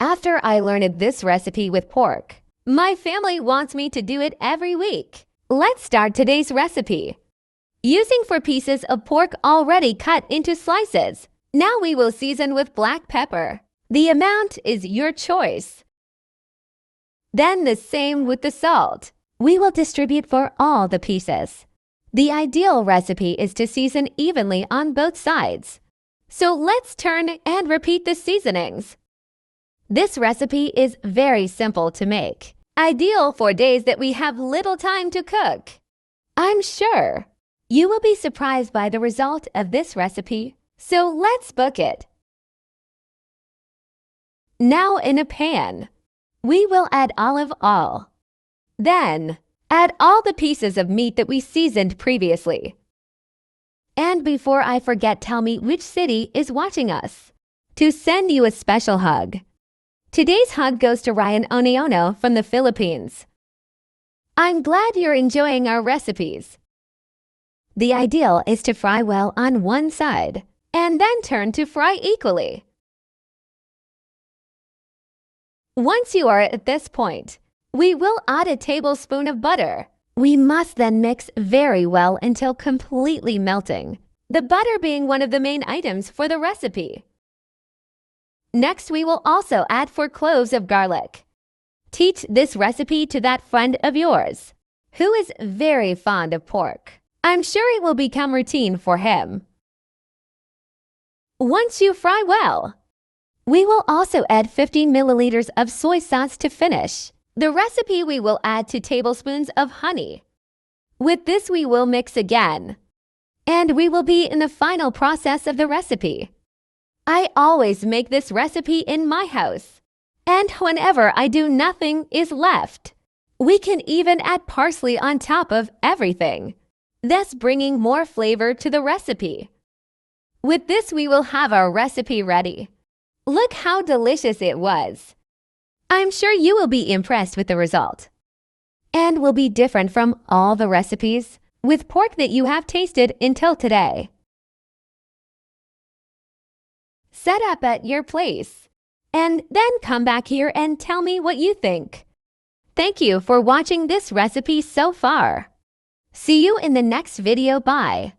After I learned this recipe with pork, my family wants me to do it every week. Let's start today's recipe. Using 4 pieces of pork already cut into slices. Now we will season with black pepper. The amount is your choice. Then the same with the salt. We will distribute for all the pieces. The ideal recipe is to season evenly on both sides. So let's turn and repeat the seasonings. This recipe is very simple to make, ideal for days that we have little time to cook. I'm sure you will be surprised by the result of this recipe, so let's book it. Now in a pan, we will add olive oil. Then, add all the pieces of meat that we seasoned previously. And before I forget, tell me which city is watching us to send you a special hug. Today's hug goes to Ryan Oniono from the Philippines. I'm glad you're enjoying our recipes. The ideal is to fry well on one side and then turn to fry equally. Once you are at this point, we will add a tablespoon of butter. We must then mix very well until completely melting, the butter being one of the main items for the recipe. Next, we will also add 4 cloves of garlic. Teach this recipe to that friend of yours who is very fond of pork. I'm sure it will become routine for him. Once you fry well, we will also add 15 milliliters of soy sauce to finish. The recipe we will add 2 tablespoons of honey. With this we will mix again. And we will be in the final process of the recipe. I always make this recipe in my house. And whenever I do, nothing is left. We can even add parsley on top of everything, thus bringing more flavor to the recipe. With this we will have our recipe ready. Look how delicious it was. I'm sure you will be impressed with the result. And will be different from all the recipes with pork that you have tasted until today. Set up at your place and then come back here and tell me what you think. Thank you for watching this recipe so far. See you in the next video. Bye.